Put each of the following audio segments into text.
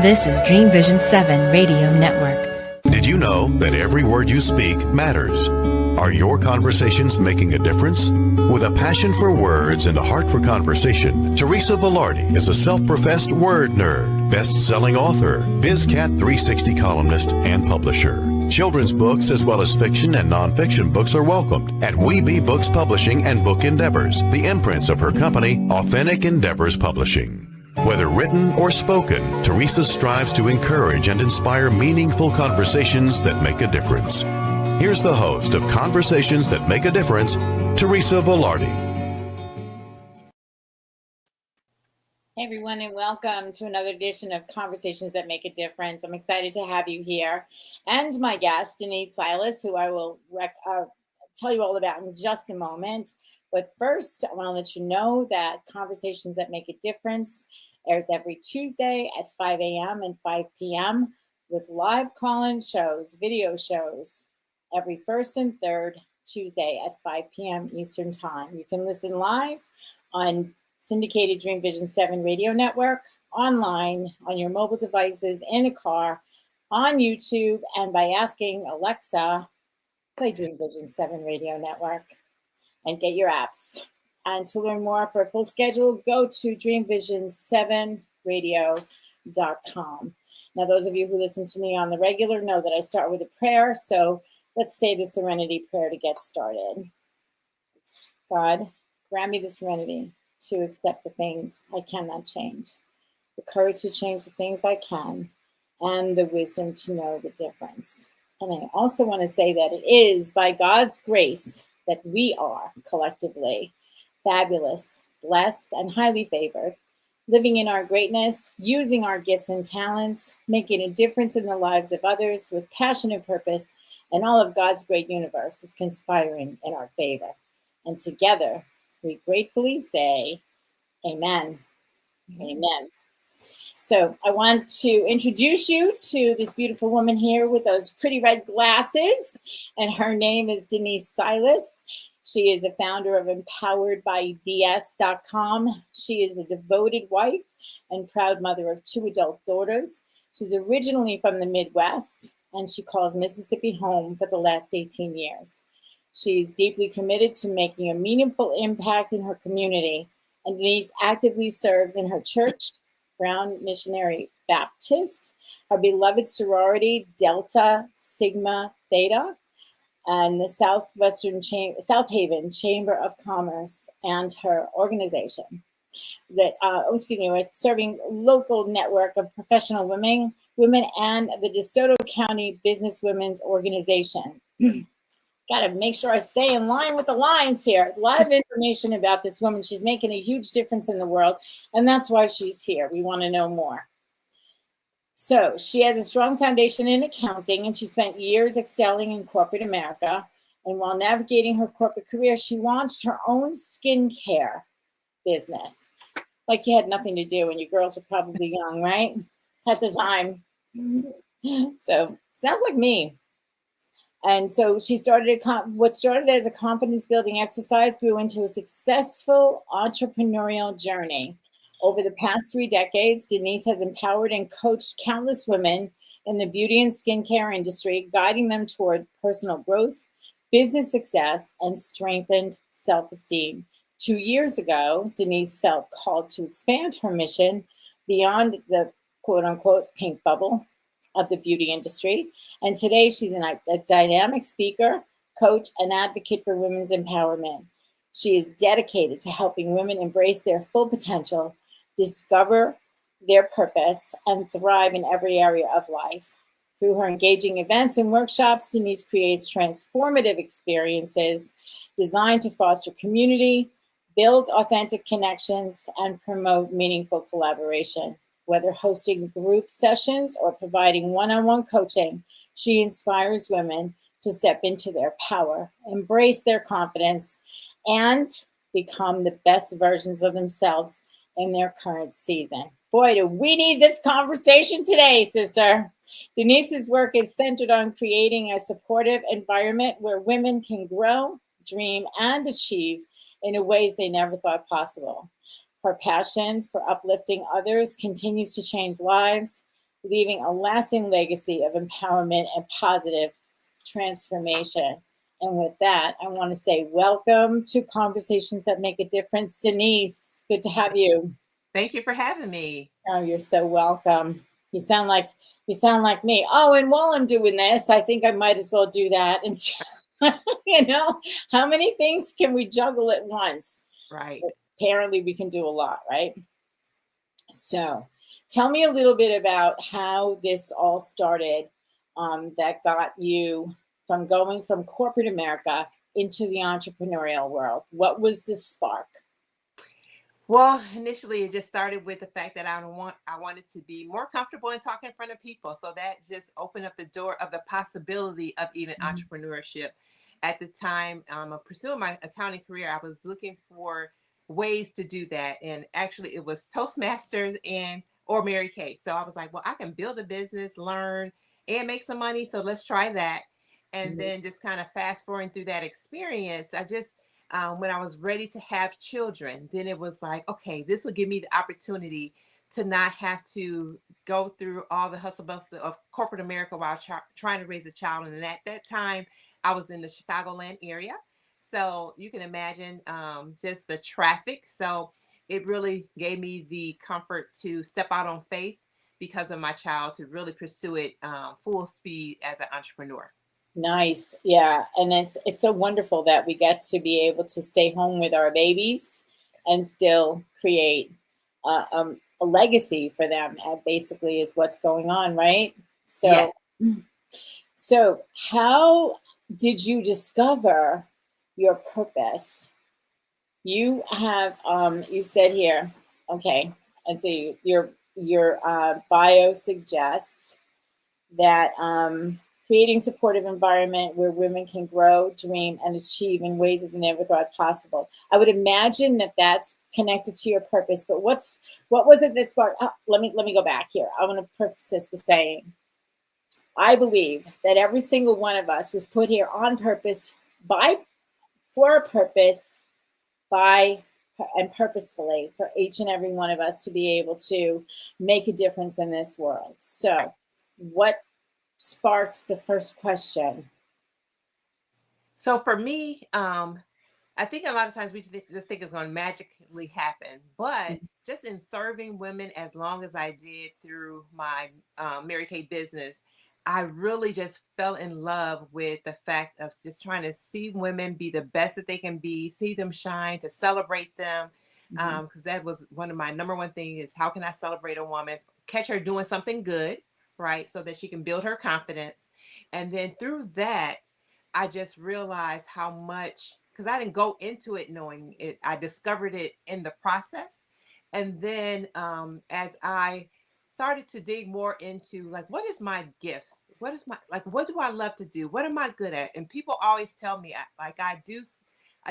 This is Dream Vision 7 Radio Network. Did you know that every word you speak matters? Are your conversations making a difference? With a passion for words and a heart for conversation, Teresa Velardi is a self-professed word nerd, best-selling author, BizCat 360 columnist, and publisher. Children's books as well as fiction and nonfiction books are welcomed at We Be Books Publishing and Book Endeavors, the imprints of her company, Authentic Endeavors Publishing. Whether written or spoken, Teresa strives to encourage and inspire meaningful conversations that make a difference. Here's the host of Conversations That Make a Difference, Teresa Velardi. Hey everyone, and welcome to another edition of Conversations That Make a Difference. I'm excited to have you here, and my guest, Denise Silas, who I will tell you all about in just a moment. But first, I want to let you know that Conversations That Make a Difference airs every Tuesday at 5 a.m. and 5 p.m. with live call-in shows, video shows, every first and third Tuesday at 5 p.m. Eastern Time. You can listen live on syndicated Dream Vision 7 Radio Network, online, on your mobile devices, in a car, on YouTube, and by asking Alexa, play Dream Vision 7 Radio Network, and get your apps. And to learn more for a full schedule, go to dreamvision7radio.com. Now, those of you who listen to me on the regular know that I start with a prayer, so let's say the serenity prayer to get started. God, grant me the serenity to accept the things I cannot change, the courage to change the things I can, and the wisdom to know the difference. And I also want to say that it is by God's grace that we are collectively fabulous, blessed, and highly favored, living in our greatness, using our gifts and talents, making a difference in the lives of others with passion and purpose, and all of God's great universe is conspiring in our favor. And together, we gratefully say, Amen. Amen. So I want to introduce you to this beautiful woman here with those pretty red glasses, and her name is Denise Silas. She is the founder of empoweredbyds.com. She is a devoted wife and proud mother of 2 adult daughters. She's originally from the Midwest, and she calls Mississippi home for the last 18 years. She's deeply committed to making a meaningful impact in her community, and Denise actively serves in her church, Brown Missionary Baptist, her beloved sorority, Delta Sigma Theta, and the Southaven Chamber of Commerce, and her organization that, serving local network of professional women and the Desoto County Business Women's organization. Got to make sure I stay in line with the lines here. A lot of information about this woman. She's making a huge difference in the world, and that's why she's here. We want to know more. So she has a strong foundation in accounting, and she spent years excelling in corporate America. And while navigating her corporate career, she launched her own skincare business. Like you had nothing to do, and your girls are probably young, right? At the time. So sounds like me. And so she started what started as a confidence-building exercise grew into a successful entrepreneurial journey. Over the past 3 decades, Denise has empowered and coached countless women in the beauty and skincare industry, guiding them toward personal growth, business success, and strengthened self-esteem. 2 years ago, Denise felt called to expand her mission beyond the quote-unquote pink bubble of the beauty industry. And today she's a dynamic speaker, coach, and advocate for women's empowerment. She is dedicated to helping women embrace their full potential, discover their purpose, and thrive in every area of life. Through her engaging events and workshops, Denise creates transformative experiences designed to foster community, build authentic connections, and promote meaningful collaboration. Whether hosting group sessions or providing one-on-one coaching, she inspires women to step into their power, embrace their confidence, and become the best versions of themselves in their current season. Boy, do we need this conversation today, sister. Denise's work is centered on creating a supportive environment where women can grow, dream, and achieve in ways they never thought possible. Her passion for uplifting others continues to change lives, leaving a lasting legacy of empowerment and positive transformation. And with that, I want to say welcome to Conversations That Make a Difference. Denise, good to have you. Thank you for having me. Oh, you're so welcome. You sound like me. Oh, and while I'm doing this, I think I might as well do that. And how many things can we juggle at once? Right. Apparently, we can do a lot, right? So, tell me a little bit about how this all started. That got you from going from corporate America into the entrepreneurial world. What was the spark? Well, initially it just started with the fact that I wanted to be more comfortable in talking in front of people. So that just opened up the door of the possibility of even entrepreneurship. At the time of pursuing my accounting career, I was looking for ways to do that. And actually it was Toastmasters or Mary Kay. So I was like, well, I can build a business, learn, and make some money. So let's try that. And then just kind of fast forwarding through that experience, I just when I was ready to have children, then it was like, okay, this would give me the opportunity to not have to go through all the hustle bustle of corporate America while trying to raise a child. And at that time, I was in the Chicagoland area. So you can imagine just the traffic. So it really gave me the comfort to step out on faith because of my child to really pursue it full speed as an entrepreneur. Nice. Yeah. And it's so wonderful that we get to be able to stay home with our babies and still create a legacy for them. Basically is what's going on, right? So, So how did you discover your purpose? You have, you said here, okay, and so your bio suggests that creating supportive environment where women can grow, dream, and achieve in ways that they never thought possible. I would imagine that that's connected to your purpose. But what was it that sparked? Let me go back here. I want to preface this with saying, I believe that every single one of us was put here on purpose for a purpose, and purposefully for each and every one of us to be able to make a difference in this world. So, what sparked the first question? So for me, I think a lot of times we just think it's going to magically happen, but just in serving women as long as I did through my Mary Kay business, I really just fell in love with the fact of just trying to see women be the best that they can be, see them shine, to celebrate them. Because that was one of my number one thing is how can I celebrate a woman, catch her doing something good, right? So that she can build her confidence. And then through that, I just realized how much, because I didn't go into it knowing it, I discovered it in the process. And then as I started to dig more into like, what is my gifts? What do I love to do? What am I good at? And people always tell me I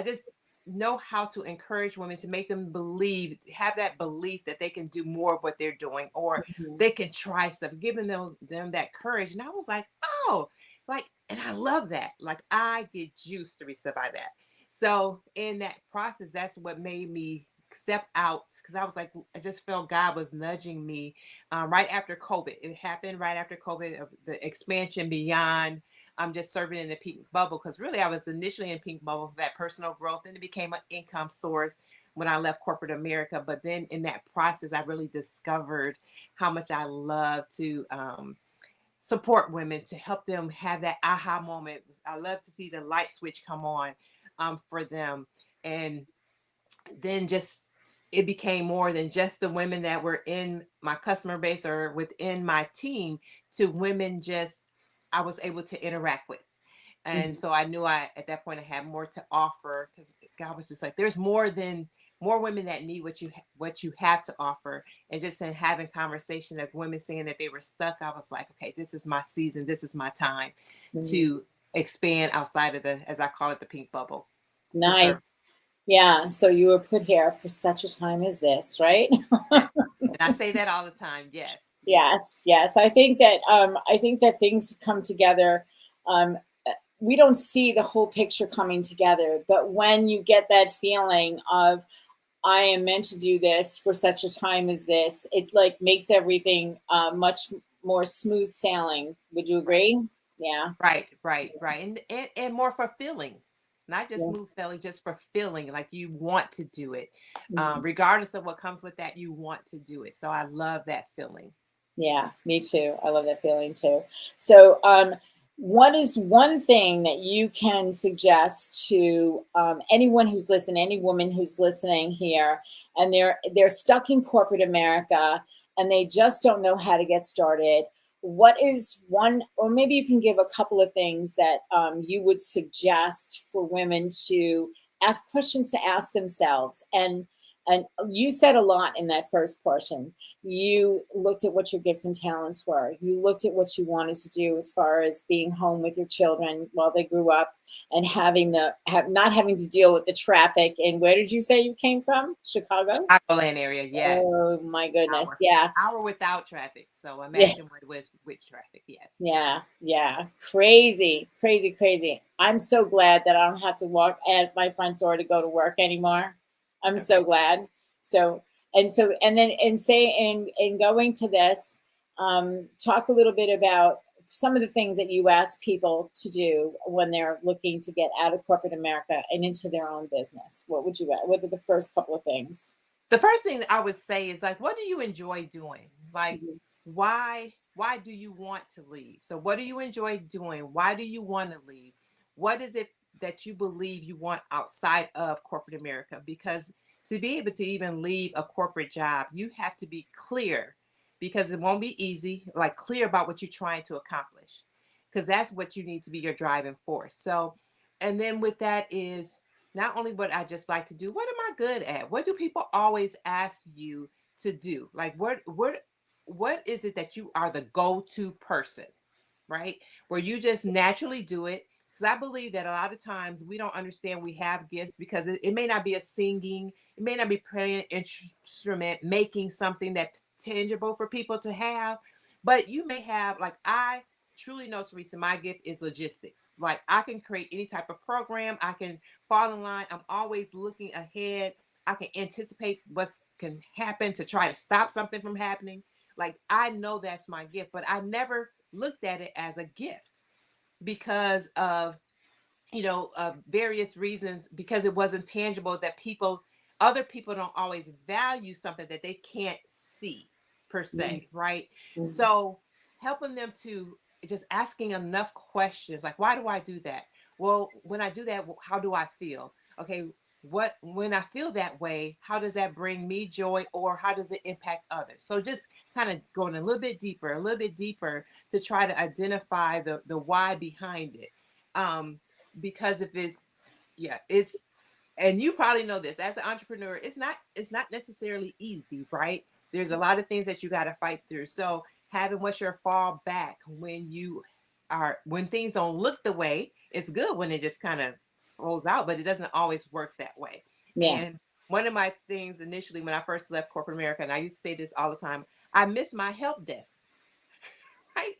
just know how to encourage women to make them have that belief that they can do more of what they're doing, or they can try stuff, giving them that courage. And I was like, oh, and I love that. Like I get juiced, Teresa, by that. So in that process, that's what made me step out, because I was like, I just felt God was nudging me right after COVID. It happened right after COVID, of the expansion beyond just serving in the pink bubble, because really I was initially in pink bubble for that personal growth, and it became an income source when I left corporate America. But then in that process, I really discovered how much I love to support women, to help them have that aha moment. I love to see the light switch come on for them. And then just it became more than just the women that were in my customer base or within my team, to women just I was able to interact with. And so I knew at that point I had more to offer, because God was just like, there's more women that need what you have to offer. And just in having conversation of women saying that they were stuck, I was like, okay, this is my season. This is my time to expand outside of as I call it, the pink bubble. Nice. Yeah. So you were put here for such a time as this, right? And I say that all the time. Yes. Yes. I think that things come together. We don't see the whole picture coming together, but when you get that feeling of, I am meant to do this for such a time as this, it like makes everything much more smooth sailing. Would you agree? Yeah. Right, right, right. And more fulfilling, not just Yeah. smooth sailing, just fulfilling, like you want to do it. Mhm. Regardless of what comes with that, you want to do it. So I love that feeling. Yeah, me too. I love that feeling too. So, what is one thing that you can suggest to anyone who's listening, any woman who's listening here, and they're stuck in corporate America and they just don't know how to get started? What is one, or maybe you can give a couple of things that you would suggest for women to ask questions to ask themselves? And you said a lot in that first portion. You looked at what your gifts and talents were. You looked at what you wanted to do as far as being home with your children while they grew up and not having to deal with the traffic. And where did you say you came from? Chicago? Chicagoland area, yes. Oh my goodness. Hour. Yeah. Hour without traffic. So Yeah. imagine what it was with traffic. Yes. Yeah. Yeah. Crazy, crazy, crazy. I'm so glad that I don't have to walk at my front door to go to work anymore. I'm so Okay. glad. So and then and say in going to this, talk a little bit about some of the things that you ask people to do when they're looking to get out of corporate America and into their own business. What are the first couple of things? The first thing that I would say is like, what do you enjoy doing? Like, Mhm. why do you want to leave? So what do you enjoy doing? Why do you want to leave? What is it that you believe you want outside of corporate America? Because to be able to even leave a corporate job, you have to be clear, because it won't be easy, like clear about what you're trying to accomplish. Because that's what you need to be your driving force. So, and then with that is not only what I just like to do, what am I good at? What do people always ask you to do? Like what is it that you are the go-to person, right? Where you just naturally do it. Because I believe that a lot of times we don't understand we have gifts because it may not be a singing, it may not be playing an instrument, making something that's tangible for people to have, but you may have, like I truly know, Teresa, my gift is logistics. Like I can create any type of program, I can fall in line, I'm always looking ahead, I can anticipate what's can happen to try to stop something from happening. Like I know that's my gift, but I never looked at it as a gift because of, various reasons, because it wasn't tangible, that other people don't always value something that they can't see per Mhm. se, right? Mhm. So helping them to just asking enough questions, like, why do I do that? Well, when I do that, how do I feel? Okay, what when I feel that way, how does that bring me joy, or how does it impact others? So just kind of going a little bit deeper to try to identify the why behind it. Because if it's, yeah, it's, and you probably know this as an entrepreneur, it's not necessarily easy, right? There's a lot of things that you got to fight through. So having what's your fall back when things don't look the way, it's good when it just kind of rolls out, but it doesn't always work that way. Yeah. And one of my things initially when I first left corporate America, and I used to say this all the time, I miss my help desk. Right?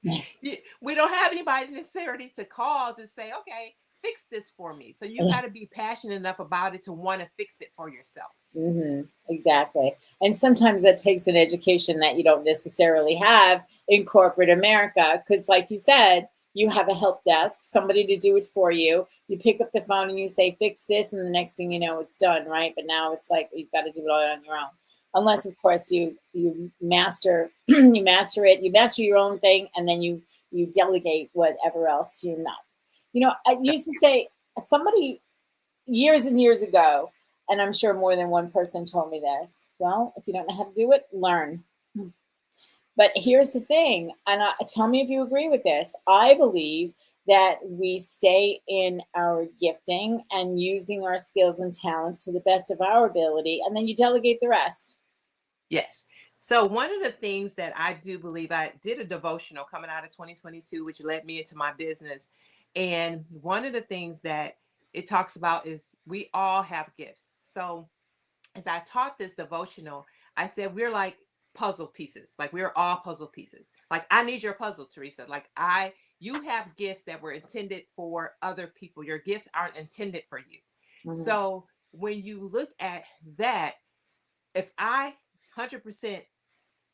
We don't have anybody necessarily to call to say, okay, fix this for me. So you got to be passionate enough about it to want to fix it for yourself. Exactly. And sometimes that takes an education that you don't necessarily have in corporate America. Because, like you said, you have a help desk, somebody to do it for you. You pick up the phone and you say, fix this. And the next thing you know, it's done, right? But now it's like you've got to do it all on your own. Unless, of course, you master you master it, you master your own thing, and then you delegate whatever else you know. I used to say somebody years and years ago, and I'm sure more than one person told me this. Well, if you don't know how to do it, learn. But here's the thing, and tell me if you agree with this. I believe that we stay in our gifting and using our skills and talents to the best of our ability, and then you delegate the rest. Yes. So one of the things that I do believe, I did a devotional coming out of 2022, which led me into my business. And one of the things that it talks about is we all have gifts. So as I taught this devotional, I said we're like puzzle pieces. Like we're all puzzle pieces. Like I need your puzzle, Teresa. You have gifts that were intended for other people. Your gifts aren't intended for you. Mhm. So when you look at that, if I 100%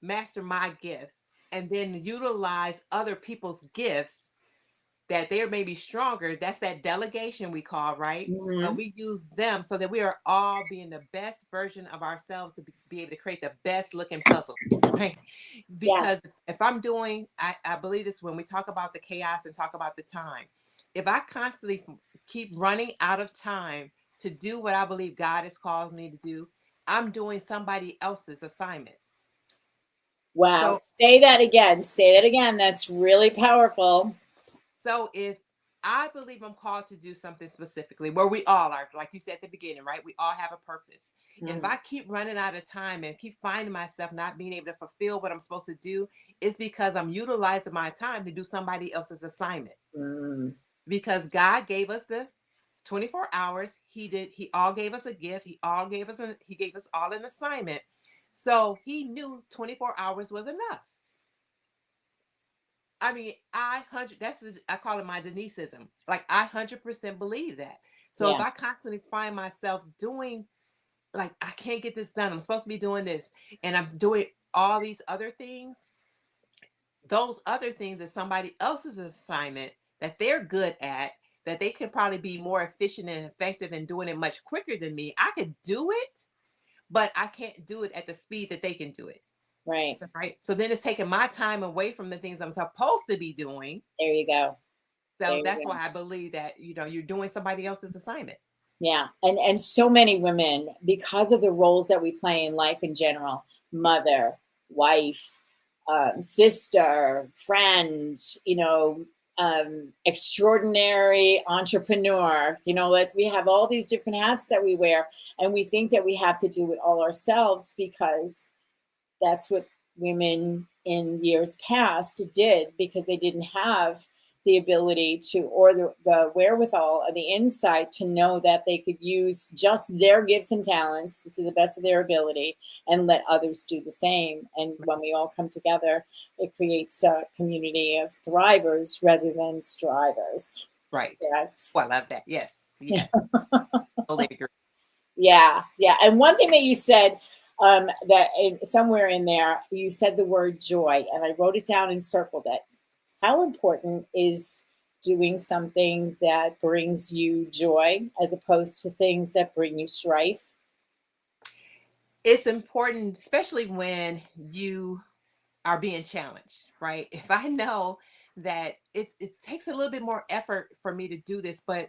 master my gifts, and then utilize other people's gifts that they're maybe stronger. That's that delegation we call, right? But we use them so that we are all being the best version of ourselves to be able to create the best looking puzzle, right? Because Yes. if I'm doing, I believe this when we talk about the chaos and talk about the time. If I constantly keep running out of time to do what I believe God has called me to do, I'm doing somebody else's assignment. Wow. So Say that again. Say that again. That's really powerful. So if I believe I'm called to do something specifically, where we all are, like you said at the beginning, right? We all have a purpose. And if I keep running out of time and keep finding myself not being able to fulfill what I'm supposed to do, it's because I'm utilizing my time to do somebody else's assignment. Because God gave us the 24 hours. He all gave us a gift. He gave us all an assignment. So he knew 24 hours was enough. I mean, I call it my Deniseism. Like I 100% believe that. So if Yeah. I constantly find myself doing, like, I can't get this done, I'm supposed to be doing this, and I'm doing all these other things, those other things are somebody else's assignment that they're good at, that they could probably be more efficient and effective in doing it much quicker than me. I could do it, but I can't do it at the speed that they can do it. Right. Right. So then it's taking my time away from the things I'm supposed to be doing. There you go. So There you that's go. why I believe that, you're doing somebody else's assignment. Yeah. And so many women, because of the roles that we play in life in general, mother, wife, sister, friend, extraordinary entrepreneur, we have all these different hats that we wear, and we think that we have to do it all ourselves because that's what women in years past did, because they didn't have the ability to, or the wherewithal or the insight to know that they could use just their gifts and talents to the best of their ability and let others do the same. And when we all come together, it creates a community of thrivers rather than strivers. Right. Correct? Well, I love that. Yes. Yes. Totally agree. Yeah, yeah. And one thing that you said, somewhere in there, you said the word joy, and I wrote it down and circled it. How important is doing something that brings you joy as opposed to things that bring you strife? It's important, especially when you are being challenged, right? If I know that it takes a little bit more effort for me to do this, but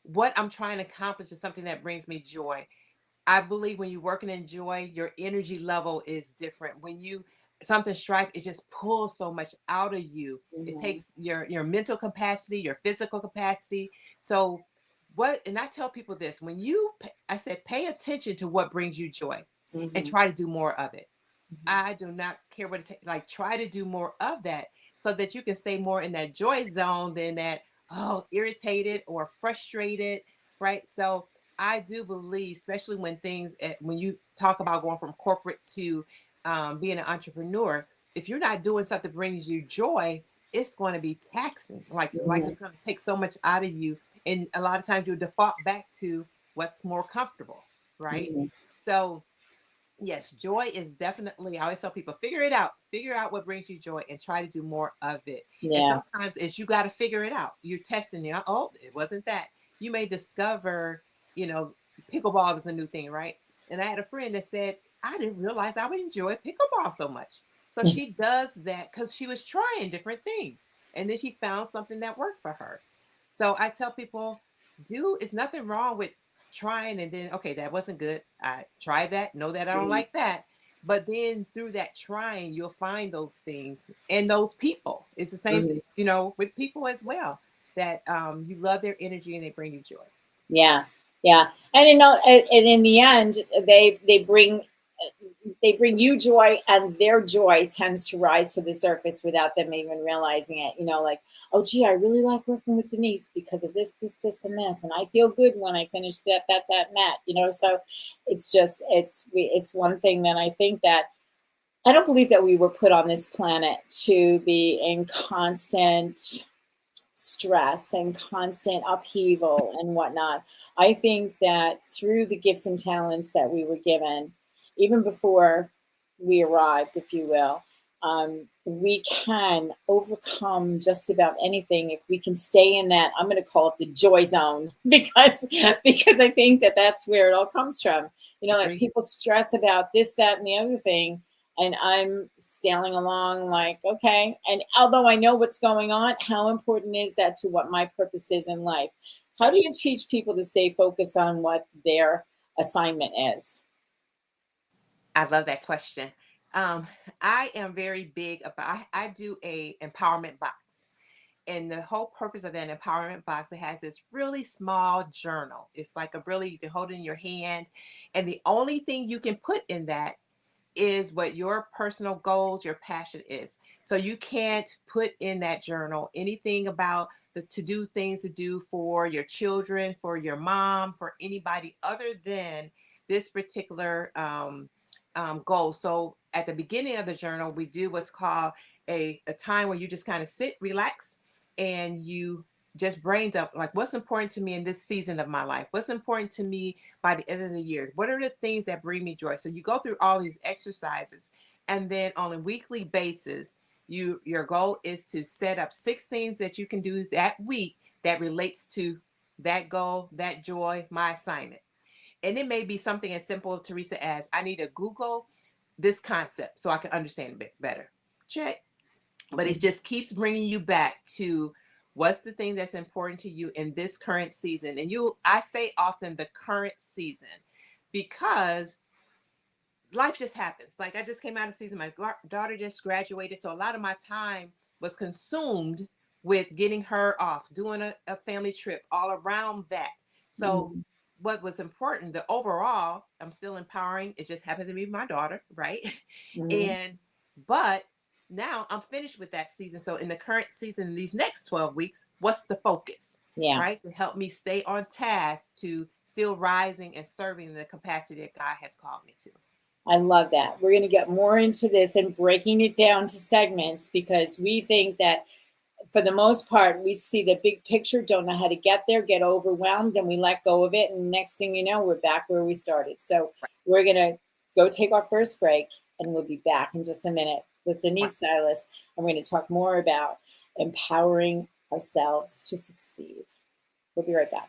what I'm trying to accomplish is something that brings me joy. I believe when you're working in joy, your energy level is different. When you something strife, it just pulls so much out of you. It Mhm. takes your mental capacity, your physical capacity. So and I tell people this, when I said, pay attention to what brings you joy and Mhm. try to do more of it. Mhm. I do not care what it takes. Like, try to do more of that so that you can stay more in that joy zone than that, irritated or frustrated, right? So I do believe, especially when you talk about going from corporate to being an entrepreneur, if you're not doing something that brings you joy, it's going to be taxing. Like Mhm. it's going to take so much out of you, and a lot of times you default back to what's more comfortable, right? Mhm. So yes, joy is definitely, I always tell people, figure out what brings you joy and try to do more of it. And Yeah. sometimes it's you got to figure it out. You're testing it. Oh, it wasn't that. You may discover, you know, pickleball is a new thing, right? And I had a friend that said, I didn't realize I would enjoy pickleball so much. So she does that because she was trying different things. And then she found something that worked for her. So I tell people, it's nothing wrong with trying, and then, okay, that wasn't good, I tried that, know that I don't Mhm. like that, but then through that trying you'll find those things and those people. It's the same Mhm. with people as well, that you love their energy and they bring you joy. Yeah, yeah, and and in the end, they bring you joy, and their joy tends to rise to the surface without them even realizing it. Like, oh, gee, I really like working with Denise because of this, and this, and I feel good when I finish that, and that. So it's just it's one thing that I think that I don't believe that we were put on this planet to be in constant stress and constant upheaval and whatnot. I think that through the gifts and talents that we were given, even before we arrived, if you will, we can overcome just about anything if we can stay in that. I'm going to call it the joy zone because I think that that's where it all comes from. You know, like people stress about this, that, and the other thing, and I'm sailing along like, okay. And although I know what's going on, how important is that to what my purpose is in life? How do you teach people to stay focused on what their assignment is? I love that question. I am very big about, I do a empowerment box. And the whole purpose of that empowerment box, it has this really small journal. It's like you can hold it in your hand. And the only thing you can put in that is what your personal goals, your passion is. So you can't put in that journal anything about the things to do for your children, for your mom, for anybody other than this particular goal. So at the beginning of the journal, we do what's called a time where you just kind of sit, relax, and you just brain dump, like, what's important to me in this season of my life? What's important to me by the end of the year? What are the things that bring me joy? So you go through all these exercises, and then on a weekly basis, your goal is to set up 6 things that you can do that week that relates to that goal, that joy, my assignment. And it may be something as simple, Teresa, as I need to Google this concept so I can understand a bit better. Check. But it just keeps bringing you back to what's the thing that's important to you in this current season. And I say often the current season, because life just happens. Like, I just came out of season. My daughter just graduated. So a lot of my time was consumed with getting her off, doing a family trip, all around that. So what was important, the overall, I'm still empowering. It just happened to be my daughter, right? But now I'm finished with that season. So in the current season, these next 12 weeks, what's the focus? Yeah. Right? To help me stay on task to still rising and serving the capacity that God has called me to. I love that. We're going to get more into this and breaking it down to segments, because we think that for the most part, we see the big picture, don't know how to get there, get overwhelmed, and we let go of it. And next thing you know, we're back where we started. So we're going to go take our first break, and we'll be back in just a minute with Denise Silas. And we're going to talk more about empowering ourselves to succeed. We'll be right back.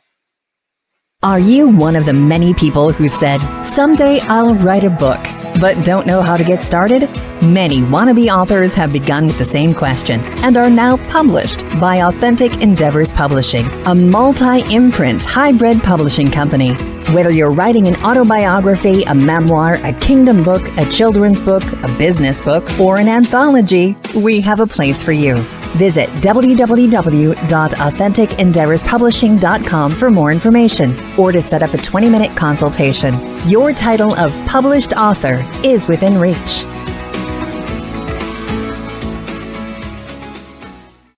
Are you one of the many people who said, someday I'll write a book, but don't know how to get started? Many wannabe authors have begun with the same question and are now published by Authentic Endeavors Publishing, a multi-imprint hybrid publishing company. Whether you're writing an autobiography, a memoir, a kingdom book, a children's book, a business book, or an anthology, we have a place for you. Visit www.AuthenticEndeavorsPublishing.com for more information or to set up a 20-minute consultation. Your title of published author is within reach.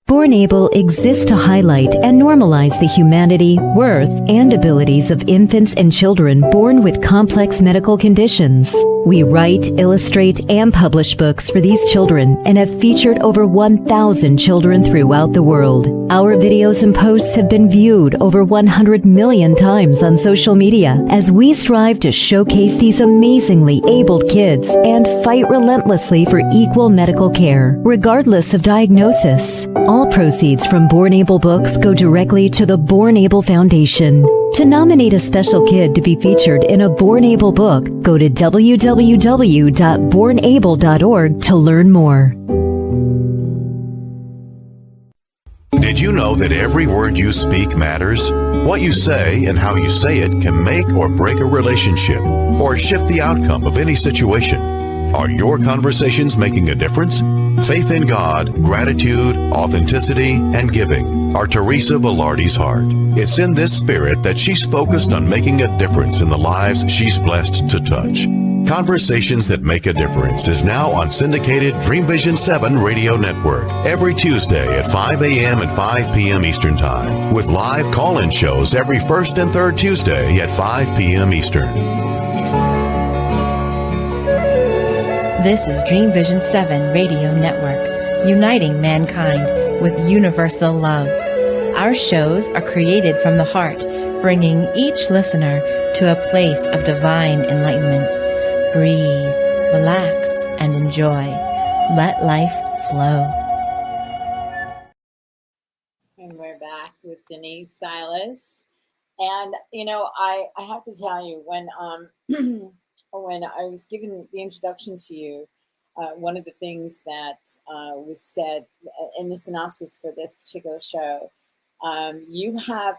Born Able exists to highlight and normalize the humanity, worth, and abilities of infants and children born with complex medical conditions. We write, illustrate, and publish books for these children and have featured over 1,000 children throughout the world. Our videos and posts have been viewed over 100 million times on social media as we strive to showcase these amazingly abled kids and fight relentlessly for equal medical care, regardless of diagnosis. All proceeds from Born Able books go directly to the Born Able Foundation. To nominate a special kid to be featured in a Born Able book, go to www.bornable.org to learn more. Did you know that every word you speak matters? What you say and how you say it can make or break a relationship or shift the outcome of any situation. Are your conversations making a difference? Faith in God, gratitude, authenticity, and giving are Teresa Velardi's heart. It's in this spirit that she's focused on making a difference in the lives she's blessed to touch. Conversations That Make a Difference is now on syndicated Dream Vision 7 radio network every Tuesday at 5 a.m. and 5 p.m. Eastern Time, with live call-in shows every first and third Tuesday at 5 p.m. Eastern. This is Dream Vision 7 Radio Network, uniting mankind with universal love. Our shows are created from the heart, bringing each listener to a place of divine enlightenment. Breathe, relax, and enjoy. Let life flow. And we're back with Denise Silas. And I have to tell you, when when I was given the introduction to you, one of the things that was said in the synopsis for this particular show, you have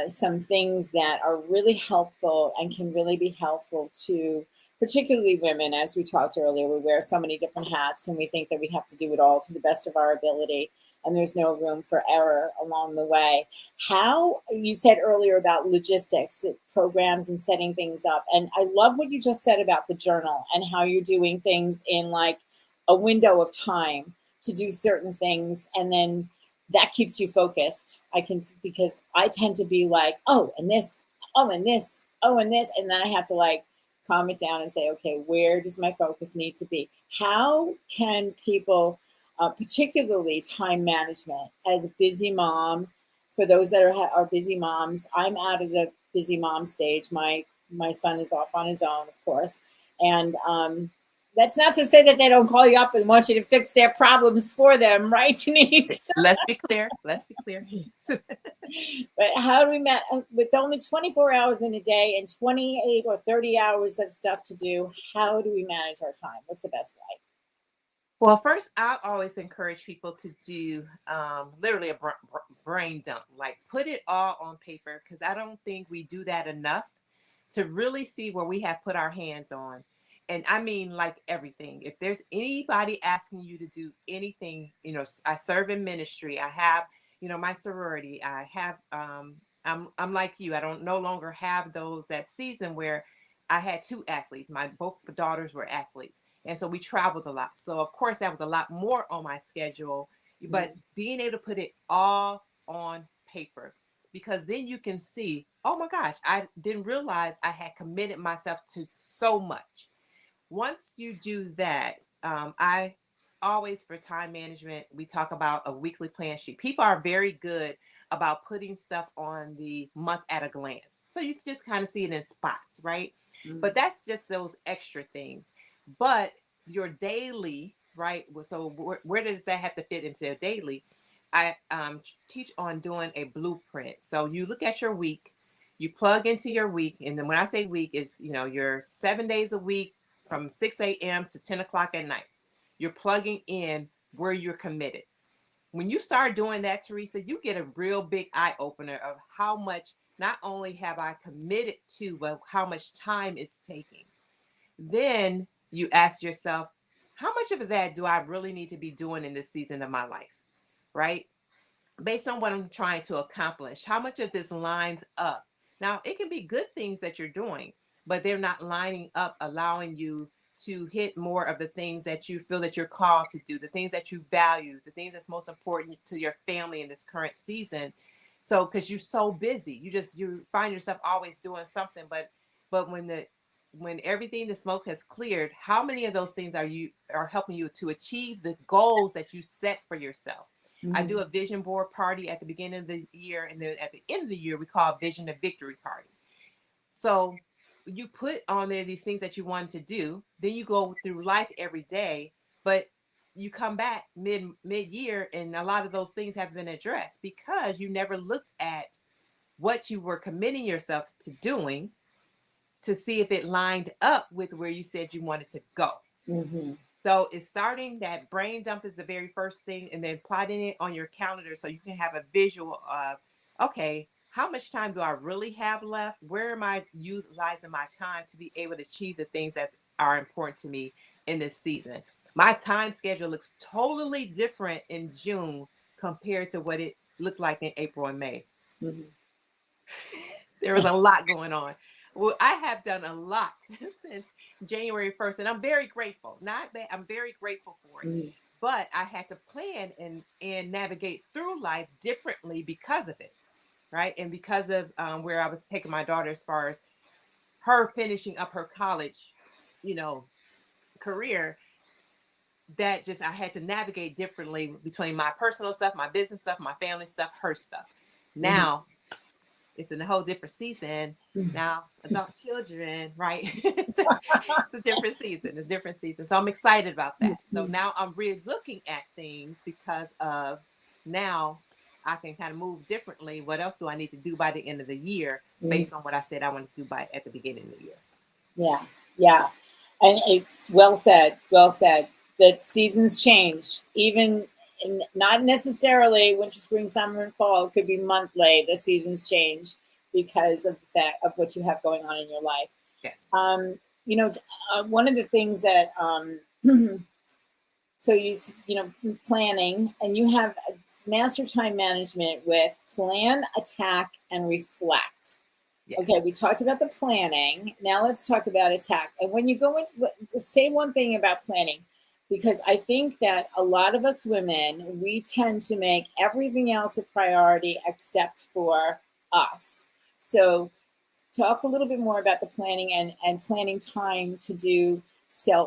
some things that are really helpful and can really be helpful to particularly women. As we talked earlier, we wear so many different hats and we think that we have to do it all to the best of our ability, and there's no room for error along the way. How you said earlier about logistics, the programs and setting things up. And I love what you just said about the journal and how you're doing things in like a window of time to do certain things. And then that keeps you focused. Because I tend to be like, oh, and this, oh, and this, oh, and this. And then I have to like calm it down and say, okay, where does my focus need to be? How can people, particularly time management as a busy mom, for those that are busy moms, I'm out of the busy mom stage. My son is off on his own, of course. And that's not to say that they don't call you up and want you to fix their problems for them, right, Denise? Let's be clear. Let's be clear. But how do we with only 24 hours in a day and 28 or 30 hours of stuff to do, how do we manage our time? What's the best way? Well, first, I always encourage people to do literally a brain dump, like put it all on paper, because I don't think we do that enough to really see where we have put our hands on. And I mean, like everything. If there's anybody asking you to do anything, I serve in ministry. I have, my sorority. I have, I'm like you. I don't no longer have that season where I had two athletes. My both daughters were athletes. And so we traveled a lot. So of course that was a lot more on my schedule, but being able to put it all on paper, because then you can see, oh my gosh, I didn't realize I had committed myself to so much. Once you do that, I always, for time management, we talk about a weekly plan sheet. People are very good about putting stuff on the month at a glance. So you can just kind of see it in spots, right? But that's just those extra things. But your daily, right? So where does that have to fit into a daily? I teach on doing a blueprint. So you look at your week, you plug into your week. And then when I say week, it's, your 7 days a week from 6 a.m. to 10 o'clock at night. You're plugging in where you're committed. When you start doing that, Teresa, you get a real big eye opener of how much not only have I committed to, but how much time it's taking. Then you ask yourself, how much of that do I really need to be doing in this season of my life, right? Based on what I'm trying to accomplish, how much of this lines up? Now, it can be good things that you're doing, but they're not lining up, allowing you to hit more of the things that you feel that you're called to do, the things that you value, the things that's most important to your family in this current season. So, because you're so busy, you find yourself always doing something, but when everything, the smoke has cleared, how many of those things are helping you to achieve the goals that you set for yourself? I do a vision board party at the beginning of the year, and then at the end of the year, we call a vision of victory party. So you put on there these things that you want to do, then you go through life every day, but you come back mid-year, and a lot of those things have been addressed because you never looked at what you were committing yourself to doing to see if it lined up with where you said you wanted to go. So it's starting that brain dump is the very first thing, and then plotting it on your calendar so you can have a visual of, okay, how much time do I really have left? Where am I utilizing my time to be able to achieve the things that are important to me in this season? My time schedule looks totally different in June compared to what it looked like in April and May. There was a lot going on. Well, I have done a lot since January 1st, and I'm very grateful. Not bad. I'm very grateful for it. But I had to plan and navigate through life differently because of it, right? And because of where I was taking my daughter as far as her finishing up her college, career, that just I had to navigate differently between my personal stuff, my business stuff, my family stuff, her stuff. Now, it's in a whole different season now. Adult children, right? It's a different season. It's a different season. So I'm excited about that. So now I'm really looking at things because of now I can kind of move differently. What else do I need to do by the end of the year based on what I said I want to do by at the beginning of the year? Yeah, yeah. And it's well said, well said. That seasons change, even not necessarily winter, spring, summer, and fall. It could be monthly. The seasons change because of that, of what you have going on in your life. Yes. One of the things that so planning, and you have master time management with plan, attack, and reflect. Yes. Okay, we talked about the planning. Now let's talk about attack. And when you go into to say one thing about planning, because I think that a lot of us women, we tend to make everything else a priority except for us. So talk a little bit more about the planning and planning time to do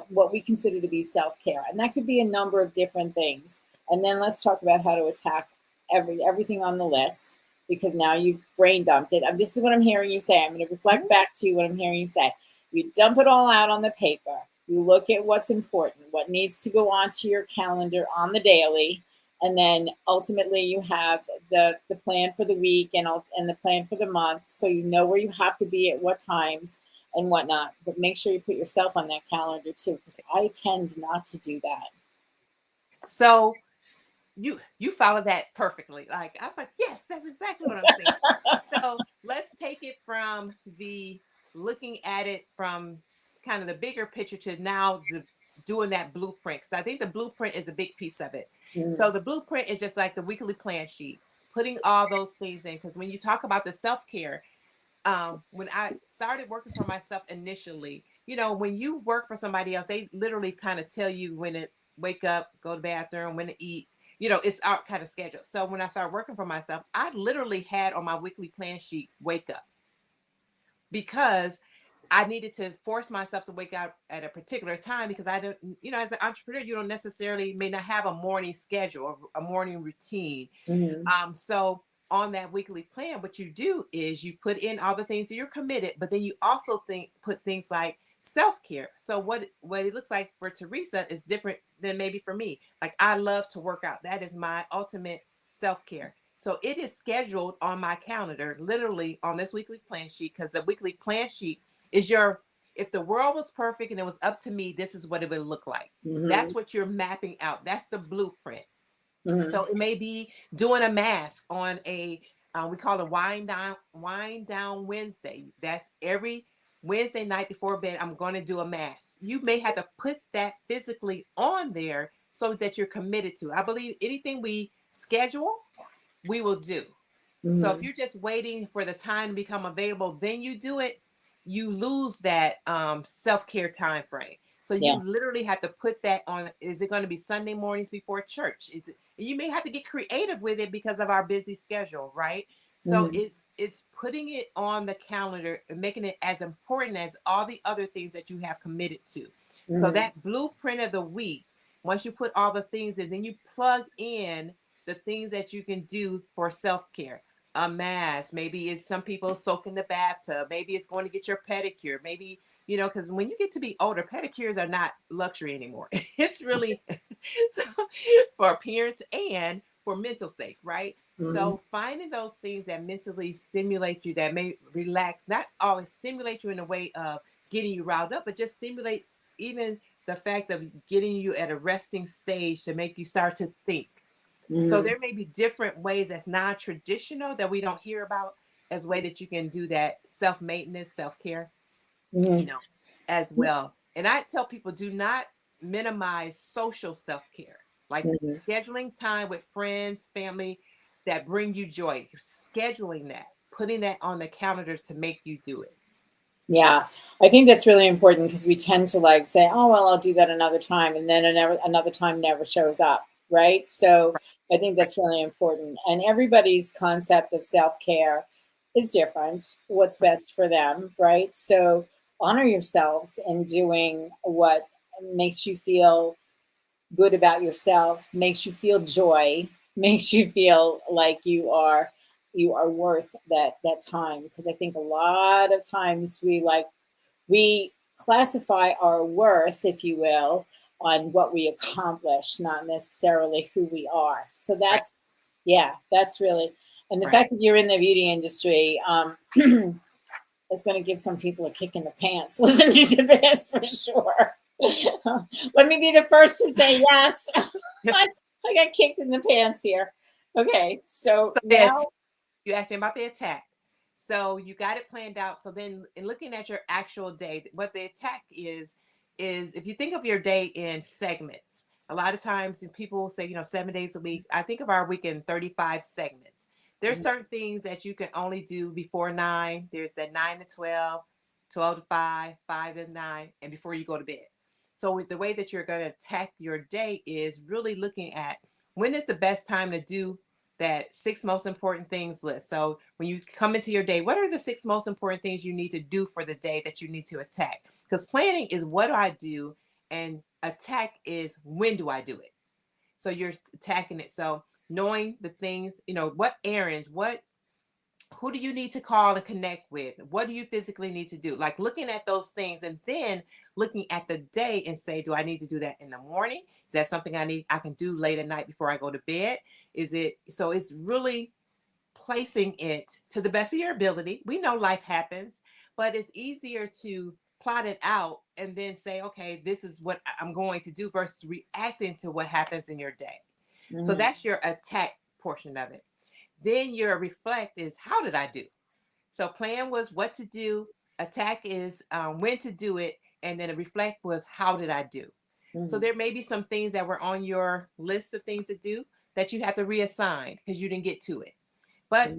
what we consider to be self-care. And that could be a number of different things. And then let's talk about how to attack everything on the list, because now you've brain dumped it. This is what I'm hearing you say. I'm going to reflect back to you what I'm hearing you say. You dump it all out on the paper. You look at what's important, what needs to go onto your calendar on the daily. And then ultimately you have the plan for the week and the plan for the month. So you know where you have to be at what times and whatnot. But make sure you put yourself on that calendar too, because I tend not to do that. So you follow that perfectly. Like I was like, yes, that's exactly what I'm saying. So let's take it from the looking at it from kind of the bigger picture to now doing that blueprint. Because I think the blueprint is a big piece of it. So the blueprint is just like the weekly plan sheet, putting all those things in. Because when you talk about the self-care, when I started working for myself initially, when you work for somebody else, they literally kind of tell you when to wake up, go to the bathroom, when to eat. It's our kind of schedule. So when I started working for myself, I literally had on my weekly plan sheet, wake up, because I needed to force myself to wake up at a particular time, because I don't, as an entrepreneur, you don't necessarily may not have a morning schedule or a morning routine. So on that weekly plan, what you do is you put in all the things that you're committed, but then you also put things like self-care. So what it looks like for Teresa is different than maybe for me. Like I love to work out. That is my ultimate self-care. So it is scheduled on my calendar, literally on this weekly plan sheet, because the weekly plan sheet is if the world was perfect and it was up to me, this is what it would look like. That's what you're mapping out. That's the blueprint. So it may be doing a mask on we call it wind down Wednesday. That's every Wednesday night before bed, I'm going to do a mask. You may have to put that physically on there so that you're committed to. I believe anything we schedule, we will do. So if you're just waiting for the time to become available, then you do it, you lose that self-care time frame. So you literally have to put that on. Is it going to be Sunday mornings before church? You may have to get creative with it because of our busy schedule, right? So it's putting it on the calendar and making it as important as all the other things that you have committed to. So that blueprint of the week, once you put all the things in, then you plug in the things that you can do for self-care. A mask, maybe it's some people soak in the bathtub, maybe it's going to get your pedicure, maybe because when you get to be older, pedicures are not luxury anymore. It's really for appearance and for mental sake, right? So finding those things that mentally stimulate you, that may relax, not always stimulate you in a way of getting you riled up, but just stimulate even the fact of getting you at a resting stage to make you start to think. So there may be different ways that's non-traditional that we don't hear about as a way that you can do that self-maintenance, self-care, as well. And I tell people, do not minimize social self-care, like scheduling time with friends, family that bring you joy, scheduling that, putting that on the calendar to make you do it. Yeah, I think that's really important, because we tend to say, oh, well, I'll do that another time. And then another time never shows up. Right. So I think that's really important. And everybody's concept of self-care is different, what's best for them. Right. So honor yourselves in doing what makes you feel good about yourself, makes you feel joy, makes you feel like you are you are worth that time. Because I think a lot of times we classify our worth, if you will, on what we accomplish, not necessarily who we are. So that's, yeah, that's really, and the fact that you're in the beauty industry is going to give some people a kick in the pants listening to this for sure. Let me be the first to say yes. I got kicked in the pants here. Okay, so now you asked me about the attack. So you got it planned out. So then in looking at your actual day, what the attack is if you think of your day in segments, a lot of times people say, 7 days a week. I think of our week in 35 segments. There's certain things that you can only do before 9. There's that 9 to 12, 12 to 5, 5 to 9, and before you go to bed. So the way that you're going to attack your day is really looking at when is the best time to do that 6 most important things list. So when you come into your day, what are the 6 most important things you need to do for the day that you need to attack? Because planning is what do I do, and attack is when do I do it? So you're attacking it. So knowing the things, what errands, who do you need to call and connect with? What do you physically need to do? Like looking at those things and then looking at the day and say, do I need to do that in the morning? Is that something I can do late at night before I go to bed? So it's really placing it to the best of your ability. We know life happens, but it's easier to plot it out and then say, okay, this is what I'm going to do versus reacting to what happens in your day. Mm-hmm. So that's your attack portion of it. Then your reflect is how did I do? So plan was what to do. Attack is when to do it. And then a reflect was how did I do? Mm-hmm. So there may be some things that were on your list of things to do that you have to reassign because you didn't get to it. But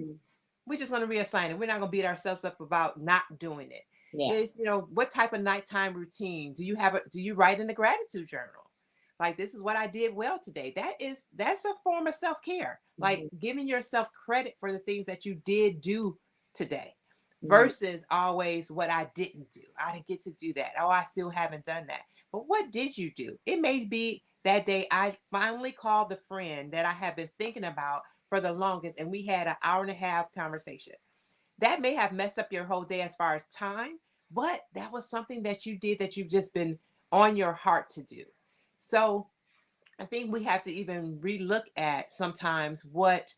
we're just going to reassign it. We're not going to beat ourselves up about not doing it. Yeah. It's, what type of nighttime routine do you write in the gratitude journal? Like, this is what I did well today. That's a form of self-care, like giving yourself credit for the things that you did do today versus always what I didn't do. I didn't get to do that. Oh, I still haven't done that. But what did you do? It may be that day I finally called the friend that I have been thinking about for the longest, and we had an hour and a half conversation. That may have messed up your whole day as far as time, but that was something that you did that you've just been on your heart to do. So I think we have to even relook at sometimes what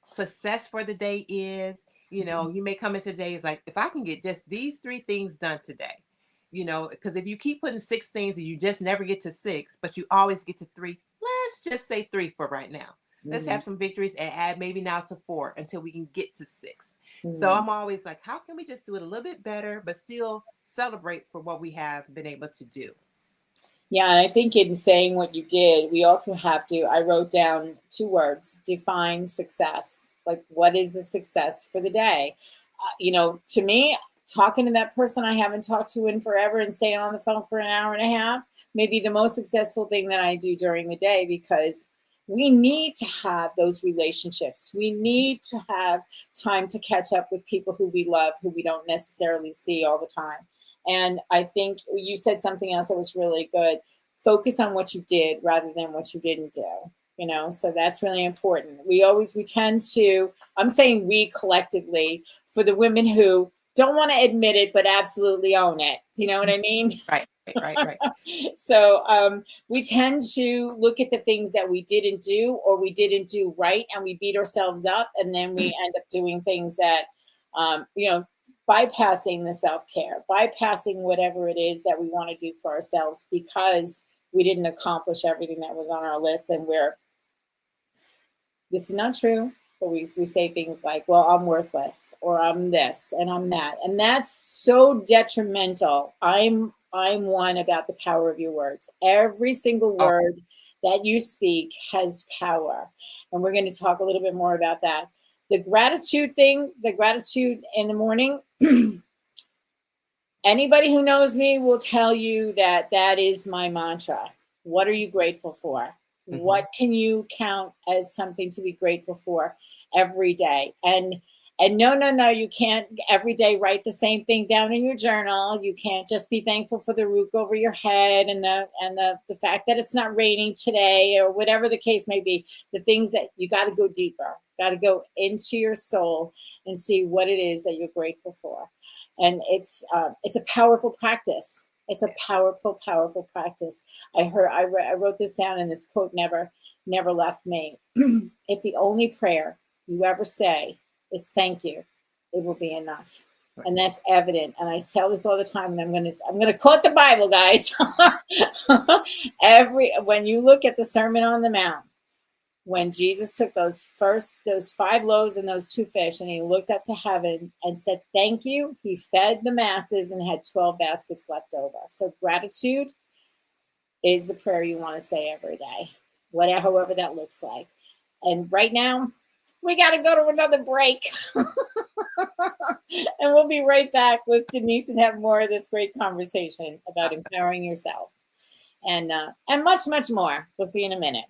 success for the day is. You may come into today, it's like, if I can get just these 3 things done today, because if you keep putting 6 things and you just never get to 6, but you always get to 3, let's just say 3 for right now. Let's have some victories and add maybe now to 4 until we can get to 6. So I'm always like, how can we just do it a little bit better, but still celebrate for what we have been able to do? Yeah, and I think in saying what you did, we also have to, I wrote down 2 words, define success. Like, what is a success for the day? To me, talking to that person I haven't talked to in forever and staying on the phone for an hour and a half may be the most successful thing that I do during the day, because we need to have those relationships. We need to have time to catch up with people who we love, who we don't necessarily see all the time. And I think you said something else that was really good. Focus on what you did rather than what you didn't do, so that's really important. We tend to, I'm saying we collectively, for the women who don't want to admit it, but absolutely own it. You know what I mean? Right. So we tend to look at the things that we didn't do or we didn't do right, and we beat ourselves up, and then we end up doing things that, bypassing the self-care, bypassing whatever it is that we want to do for ourselves because we didn't accomplish everything that was on our list. And this is not true, but we say things like, well, I'm worthless, or I'm this and I'm that. And that's so detrimental. I'm one about the power of your words. Every single word that you speak has power. And we're going to talk a little bit more about that. The gratitude thing, the gratitude in the morning, anybody who knows me will tell you that is my mantra. What are you grateful for? What can you count as something to be grateful for every day? And And no, you can't every day write the same thing down in your journal. You can't just be thankful for the roof over your head and the fact that it's not raining today, or whatever the case may be. The things that you got to go deeper, got to go into your soul and see what it is that you're grateful for. And it's a powerful practice. It's a powerful practice. I wrote this down, and this quote never left me. If the only prayer you ever say is thank you, it will be enough. Right. And that's evident. And I tell this all the time, and I'm gonna quote the Bible, guys. When you look at the Sermon on the Mount, when Jesus took those 5 loaves and those 2 fish, and he looked up to heaven and said, thank you, he fed the masses and had 12 baskets left over. So gratitude is the prayer you want to say every day, however that looks like. And right now, we got to go to another break. And we'll be right back with Denise and have more of this great conversation about empowering yourself and much, much more. We'll see you in a minute.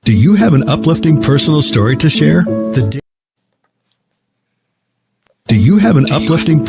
Do you have an uplifting personal story to share? Do you have an uplifting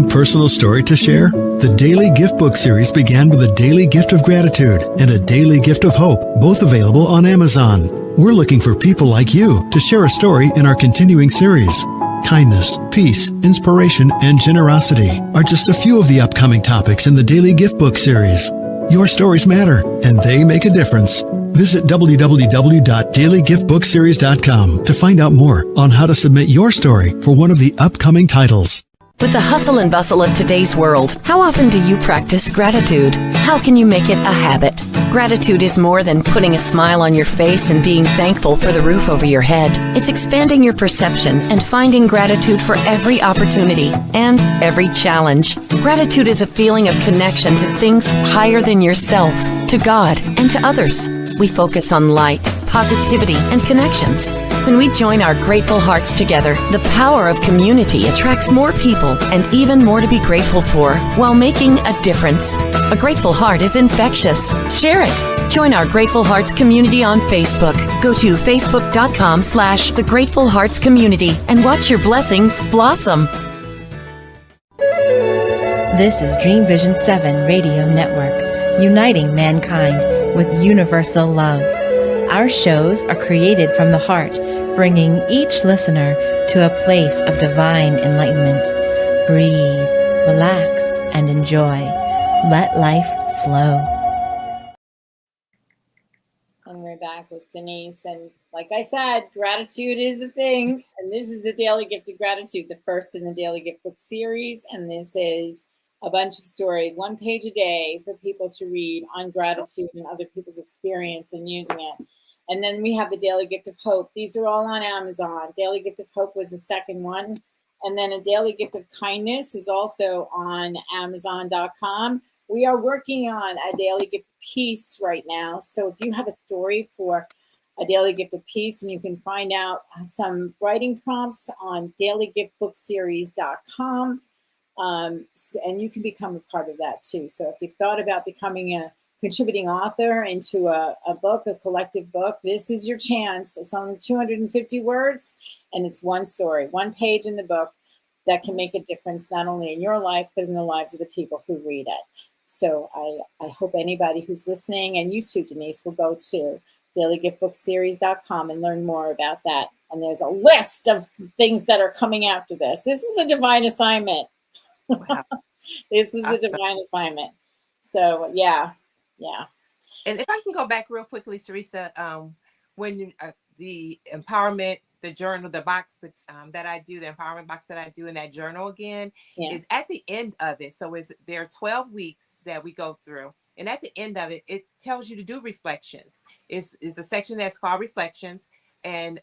personal story to share? The Daily Gift Book series began with a daily gift of gratitude and a daily gift of hope, both available on Amazon. We're looking for people like you to share a story in our continuing series. Kindness, peace, inspiration, and generosity are just a few of the upcoming topics in the Daily Gift Book series. Your stories matter, and they make a difference. Visit www.dailygiftbookseries.com to find out more on how to submit your story for one of the upcoming titles. With the hustle and bustle of today's world, how often do you practice gratitude? How can you make it a habit? Gratitude is more than putting a smile on your face and being thankful for the roof over your head. It's expanding your perception and finding gratitude for every opportunity and every challenge. Gratitude is a feeling of connection to things higher than yourself, to God, and to others. We focus on light, positivity, and connections. When we join our grateful hearts together, the power of community attracts more people and even more to be grateful for while making a difference. A grateful heart is infectious. Share it. Join our Grateful Hearts community on Facebook. Go to facebook.com/The Grateful Hearts Community and watch your blessings blossom. This is Dream Vision 7 Radio Network, uniting mankind with universal love. Our shows are created from the heart, bringing each listener to a place of divine enlightenment. Breathe, relax, and enjoy. Let life flow. And we're back with Denise. And like I said, gratitude is the thing. And this is the Daily Gift of Gratitude, the first in the Daily Gift Book series. And this is a bunch of stories, 1 page a day for people to read on gratitude and other people's experience in using it. And then we have the Daily Gift of Hope. These are all on Amazon. Daily Gift of Hope was the second one. And then a Daily Gift of Kindness is also on Amazon.com. We are working on a Daily Gift of Peace right now. So if you have a story for a Daily Gift of Peace, and you can find out some writing prompts on dailygiftbookseries.com. And you can become a part of that too. So if you've thought about becoming a contributing author into a book, a collective book, this is your chance. It's only 250 words, and it's one story, 1 page in the book that can make a difference not only in your life, but in the lives of the people who read it. So I hope anybody who's listening, and you too, Denise, will go to dailygiftbookseries.com and learn more about that. And there's a list of things that are coming after this. This was a divine assignment. Wow. This was awesome. A divine assignment. So yeah. And if I can go back real quickly, Teresa, when you, the empowerment, the journal, the box that I do, the empowerment box that I do in that journal again, is at the end of it. So there are 12 weeks that we go through. And at the end of it, it tells you to do reflections. It's a section that's called reflections. And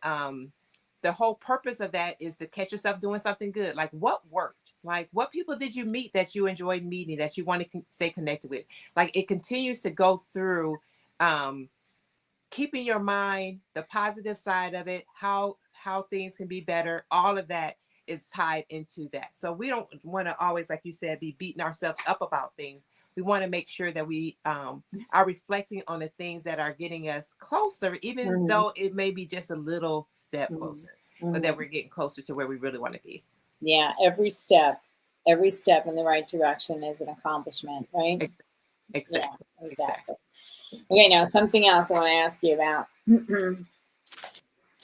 the whole purpose of that is to catch yourself doing something good. Like what worked? Like what people did you meet that you enjoyed meeting, that you want to stay connected with? Like it continues to go through keeping your mind, the positive side of it, how things can be better. All of that is tied into that. So we don't want to always, like you said, be beating ourselves up about things. we want to make sure that we are reflecting on the things that are getting us closer, even though it may be just a little step closer, but that we're getting closer to where we really want to be. Yeah, every step in the right direction is an accomplishment, right? Exactly. Yeah, exactly. Okay, now something else I want to ask you about.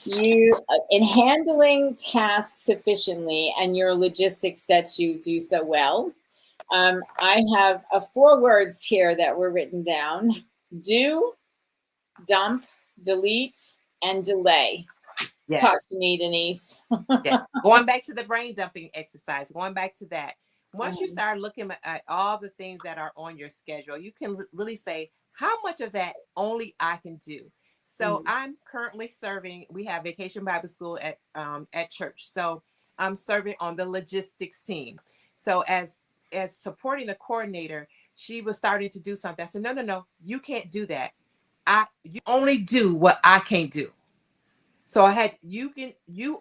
You, in handling tasks efficiently and your logistics that you do so well, I have 4 words here that were written down: do, dump, delete, and delay. Yes. Talk to me, Denise. Yeah. Going back to the brain dumping exercise, going back to that. Once you start looking at all the things that are on your schedule, you can really say, how much of that only I can do? So I'm currently serving, we have Vacation Bible School at church. So I'm serving on the logistics team. So as supporting the coordinator, she was starting to do something. I said, no, you can't do that. You only do what I can't do. So I had, you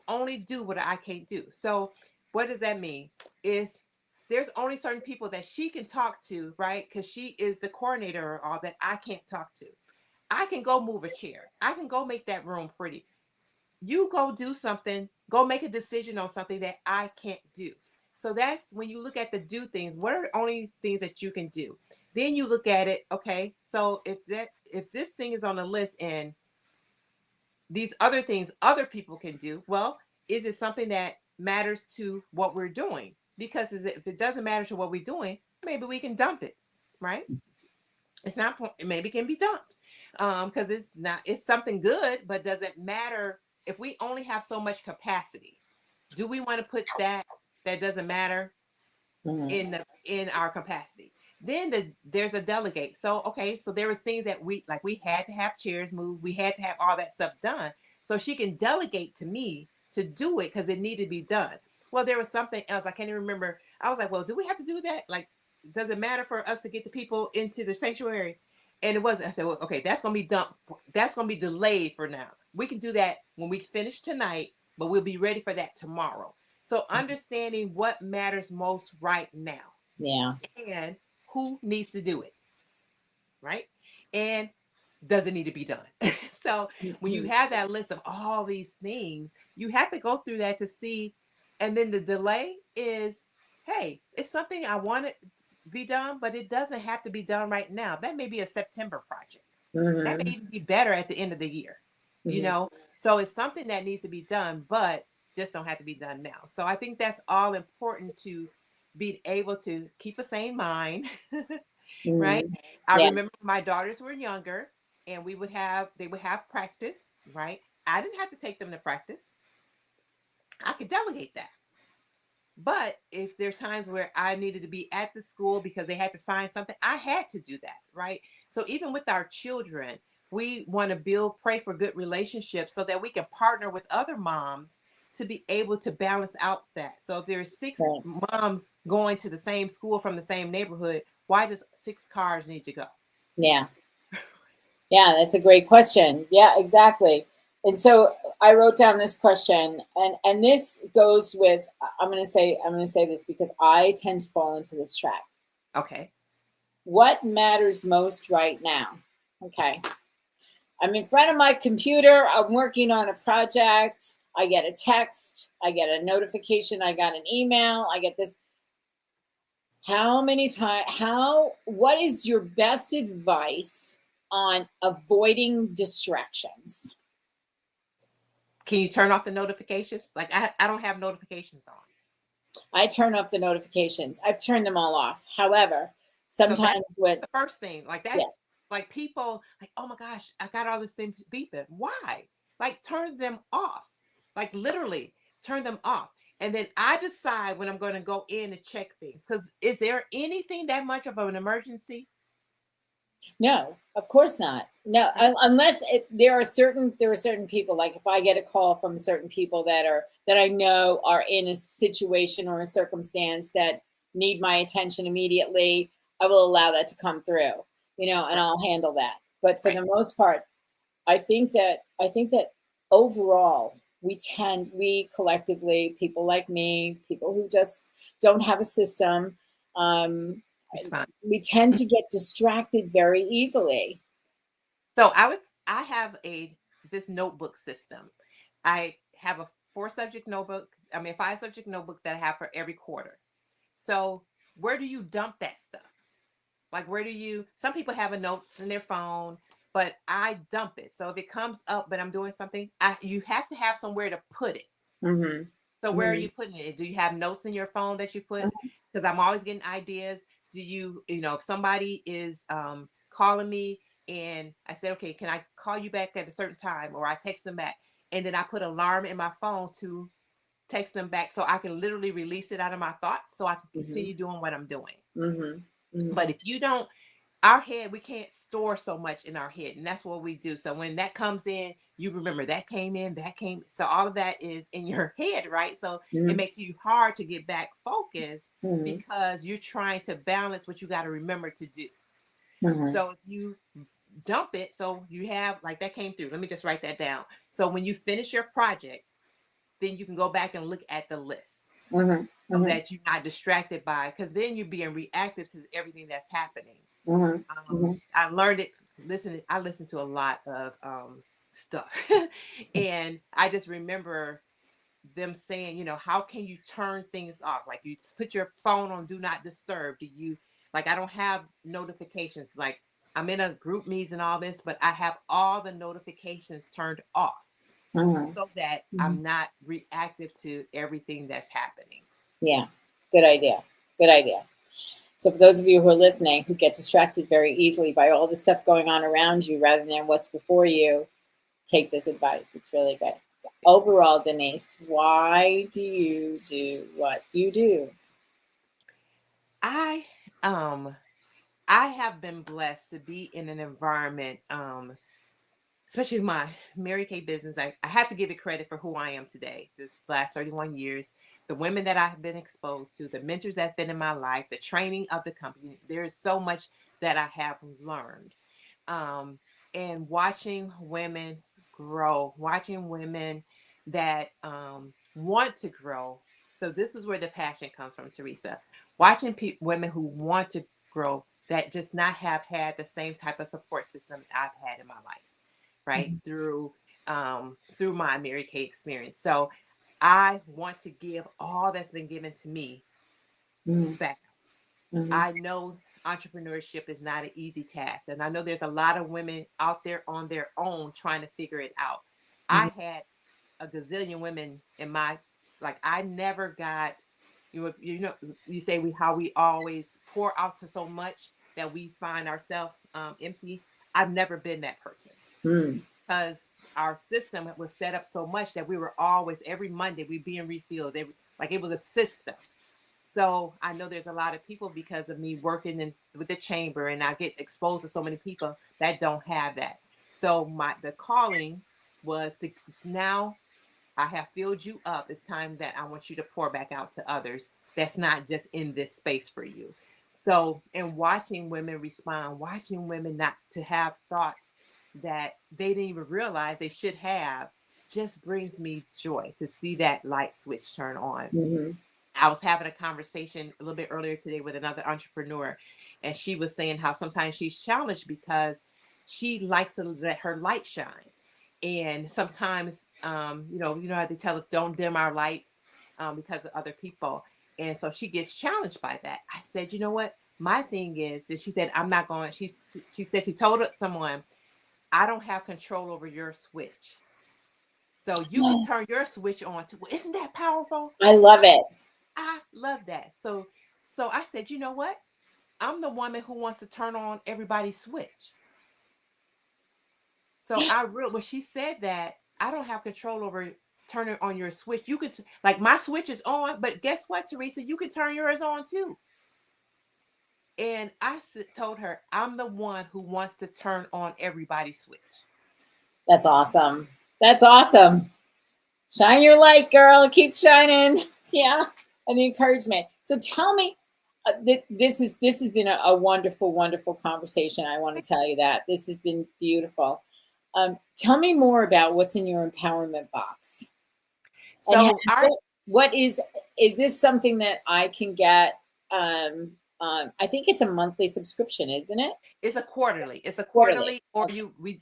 only do what I can't do. So what does that mean? Is there's only certain people that she can talk to, right? Because she is the coordinator or all that I can't talk to. I can go move a chair. I can go make that room pretty. You go do something, go make a decision on something that I can't do. So that's when you look at the do things, what are the only things that you can do? Then you look at it, okay, so if this thing is on the list and these other things other people can do, well, is it something that matters to what we're doing? Because if it doesn't matter to what we're doing, maybe we can dump it, right? It's not, maybe it can be dumped because it's something good, but does it matter if we only have so much capacity? Do we want to put that doesn't matter in our capacity? Then there's a delegate. So, okay, so there was things that we had to have chairs moved. We had to have all that stuff done. So she can delegate to me to do it because it needed to be done. Well, there was something else. I can't even remember. I was like, well, do we have to do that? Like, does it matter for us to get the people into the sanctuary? And it wasn't. I said, well, okay, that's going to be dumped. That's going to be delayed for now. We can do that when we finish tonight, but we'll be ready for that tomorrow. So understanding what matters most right now. Yeah. And who needs to do it, right? And does it need to be done? So when you have that list of all these things, you have to go through that to see. And then the delay is, hey, it's something I want it to be done, but it doesn't have to be done right now. That may be a September project. That may even be better at the end of the year, you know? So it's something that needs to be done, but just don't have to be done now. So I think that's all important to be able to keep a sane mind, right? I remember my daughters were younger and they would have practice, right? I didn't have to take them to practice. I could delegate that. But if there's times where I needed to be at the school because they had to sign something, I had to do that, right? So even with our children, we want to pray for good relationships so that we can partner with other moms to be able to balance out that. So if there's 6 moms going to the same school from the same neighborhood, why does 6 cars need to go? Yeah. Yeah, that's a great question. Yeah, exactly. And so I wrote down this question, and this goes with, I'm going to say this because I tend to fall into this trap. Okay. What matters most right now? Okay. I'm in front of my computer. I'm working on a project. I get a text. I get a notification. I got an email. I get this. What is your best advice on avoiding distractions? Can you turn off the notifications? Like I don't have notifications on. I turn off the notifications. I've turned them all off. However, sometimes with the first thing, like that's like people like, oh my gosh, I got all this thing beeping. Why? Like turn them off. Like literally turn them off. And then I decide when I'm going to go in and check things. Because is there anything that much of an emergency? No, of course not. No, unless there are certain people, like if I get a call from certain people that I know are in a situation or a circumstance that need my attention immediately, I will allow that to come through, and I'll handle that. But for the most part, I think that overall we collectively, people like me, people who just don't have a system, respond. We tend to get distracted very easily. So I have this notebook system. I have a 5 subject notebook that I have for every quarter. So where do you dump that stuff? Like, some people have a notes in their phone, but I dump it. So if it comes up, but I'm doing something, you have to have somewhere to put it. Mm-hmm. So where are Mm-hmm. you putting it? Do you have notes in your phone that you put? Mm-hmm. Because I'm always getting ideas. Do if somebody is calling me and I said, okay, can I call you back at a certain time? Or I text them back. And then I put alarm in my phone to text them back so I can literally release it out of my thoughts so I can continue doing what I'm doing. Mm-hmm. Mm-hmm. But if you don't, our head, we can't store so much in our head, and that's what we do. So when that comes in, you remember that came in, so all of that is in your head, right? So it makes you hard to get back focused because you're trying to balance what you got to remember to do. So if you dump it, so you have, like, that came through, let me just write that down. So when you finish your project, then you can go back and look at the list so that you're not distracted by, because then you're being reactive to everything that's happening. I learned it. I listened to a lot of stuff, and I just remember them saying, how can you turn things off? Like, you put your phone on do not disturb. I don't have notifications. Like, I'm in a group meetings and all this, but I have all the notifications turned off so that I'm not reactive to everything that's happening. Yeah, good idea. Good idea. So for those of you who are listening, who get distracted very easily by all the stuff going on around you rather than what's before you, take this advice. It's really good. Overall, Denise, why do you do what you do? I have been blessed to be in an environment, especially my Mary Kay business. I have to give it credit for who I am today. This last 31 years, the women that I've been exposed to, the mentors that's been in my life, the training of the company, there's so much that I have learned. And watching women grow, watching women that want to grow. So this is where the passion comes from, Teresa. Watching women who want to grow that just not have had the same type of support system I've had in my life. Right. Through my Mary Kay experience. So I want to give all that's been given to me back. I know entrepreneurship is not an easy task. And I know there's a lot of women out there on their own trying to figure it out. I had a gazillion women in my, I never got, you say how we always pour out to so much that we find ourselves empty. I've never been that person. Because our system was set up so much that we were always, every Monday, we being refilled. It was a system. So I know there's a lot of people, because of me working with the chamber, and I get exposed to so many people that don't have that. So the calling was to, now I have filled you up. It's time that I want you to pour back out to others. That's not just in this space for you. So, and watching women respond, watching women not to have thoughts that they didn't even realize they should have, just brings me joy to see that light switch turn on. I was having a conversation a little bit earlier today with another entrepreneur, and she was saying how sometimes she's challenged because she likes to let her light shine. And sometimes, how they tell us don't dim our lights because of other people. And so she gets challenged by that. I said, you know what? My thing is she said, I'm not going, she said she told someone, I don't have control over your switch. So you can turn your switch on too. Isn't that powerful? I love it. I love that. So I said, you know what? I'm the woman who wants to turn on everybody's switch. So when she said that, I don't have control over turning on your switch. You could, my switch is on, but guess what, Teresa? You can turn yours on too. And I told her, I'm the one who wants to turn on everybody's switch. That's awesome. That's awesome. Shine your light, girl. Keep shining. Yeah. And the encouragement. So tell me, this has been a wonderful, wonderful conversation. I want to tell you that. This has been beautiful. Tell me more about what's in your empowerment box. So what is this something that I can get I think it's a monthly subscription, isn't it? It's a quarterly. Quarterly.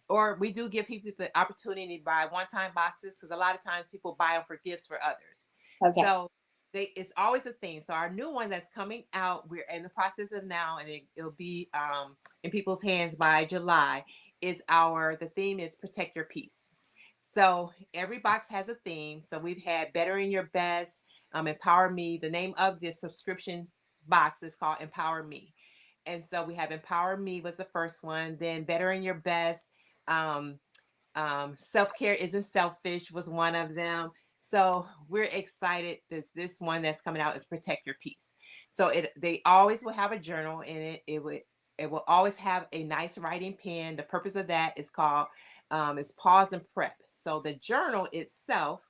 Or we do give people the opportunity to buy one-time boxes, because a lot of times people buy them for gifts for others. Okay. So it's always a theme. So our new one that's coming out, we're in the process of now, and it'll be in people's hands by July. The theme is Protect Your Peace. So every box has a theme. So we've had Better in Your Best, Empower Me. The name of this subscription box is called Empower Me. And so we have Empower Me was the first one. Then Better in Your Best. Self-care isn't selfish was one of them. So we're excited that this one that's coming out is Protect Your Peace. So they always will have a journal in it. It will always have a nice writing pen. The purpose of that is called is pause and prep. So the journal itself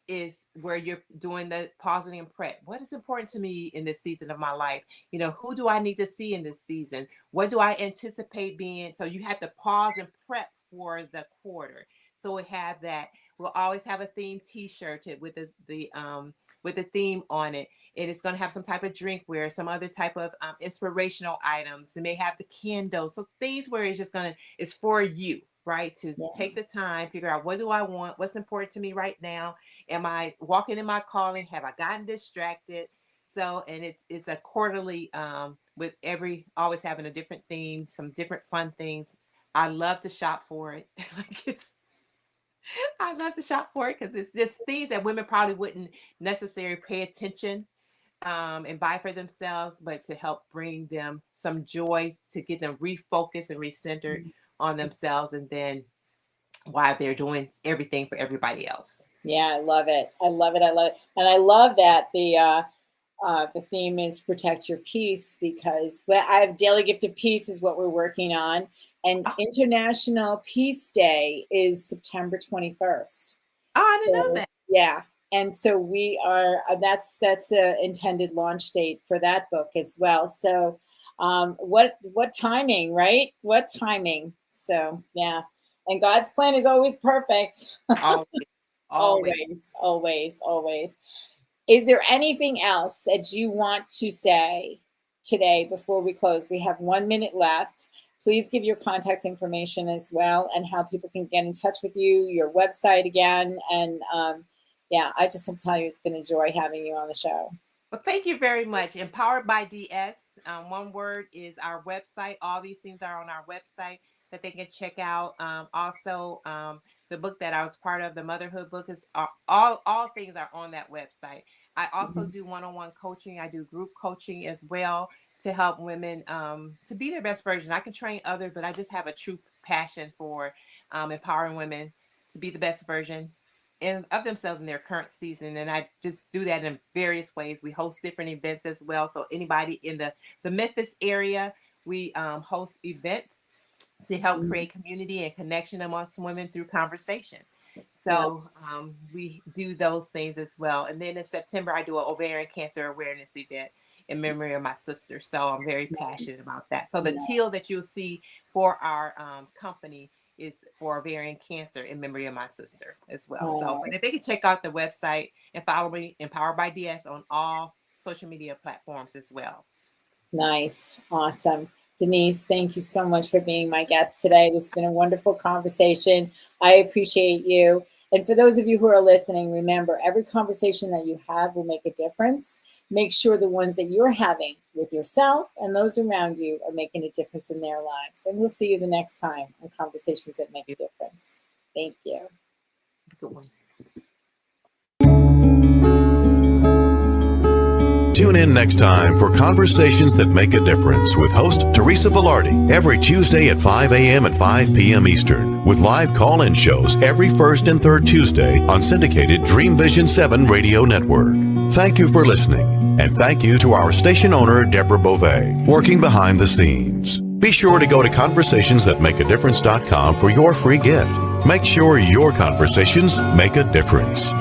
is where you're doing the pausing and prep. What is important to me in this season of my life? Who do I need to see in this season? What do I anticipate being? So you have to pause and prep for the quarter. So we have that. We'll always have a theme T-shirt with the theme on it. And it's going to have some type of drinkware, some other type of inspirational items. It may have the candles. So things where it's for you, right? To take the time, figure out, what do I want? What's important to me right now? Am I walking in my calling? Have I gotten distracted? So, and it's a quarterly with always having a different theme, some different fun things. I love to shop for it. I love to shop for it because it's just things that women probably wouldn't necessarily pay attention and buy for themselves, but to help bring them some joy, to get them refocused and recentered on themselves, and then while they're doing everything for everybody else. Yeah, I love it. I love it. And I love that the theme is Protect Your Peace, because I have Daily Gift of Peace is what we're working on. And International Peace Day is September 21st. Oh, I didn't know that. Yeah. And so we are, that's the intended launch date for that book as well. So what timing, right? What timing? So, yeah. And God's plan is always perfect. Always. Is there anything else that you want to say today before we close? We have 1 minute left. Please give your contact information as well, and how people can get in touch with you, your website again. And I just have to tell you, it's been a joy having you on the show. Well, thank you very much. Empowered by DS. One word is our website. All these things are on our website that they can check out. Also, the book that I was part of, the motherhood book, is all things are on that website. I also do one-on-one coaching. I do group coaching as well to help women to be their best version. I can train others, but I just have a true passion for empowering women to be the best version of themselves in their current season. And I just do that in various ways. We host different events as well. So anybody in the Memphis area, we host events to help create community and connection amongst women through conversation. So we do those things as well. And then in September, I do an ovarian cancer awareness event in memory of my sister. So I'm very passionate about that. So the teal that you'll see for our company is for ovarian cancer in memory of my sister as well. So but if they can check out the website and follow me, Empowered by DS, on all social media platforms as well. Nice. Awesome. Denise, thank you so much for being my guest today. This has been a wonderful conversation. I appreciate you. And for those of you who are listening, remember, every conversation that you have will make a difference. Make sure the ones that you're having with yourself and those around you are making a difference in their lives. And we'll see you the next time on Conversations That Make a Difference. Thank you. Good one. Tune in next time for Conversations That Make a Difference with host Teresa Velardi every Tuesday at 5 a.m. and 5 p.m. Eastern, with live call-in shows every first and third Tuesday on syndicated Dream Vision 7 radio network. Thank you for listening, and thank you to our station owner, Deborah Beauvais, working behind the scenes. Be sure to go to conversationsthatmakeadifference.com for your free gift. Make sure your conversations make a difference.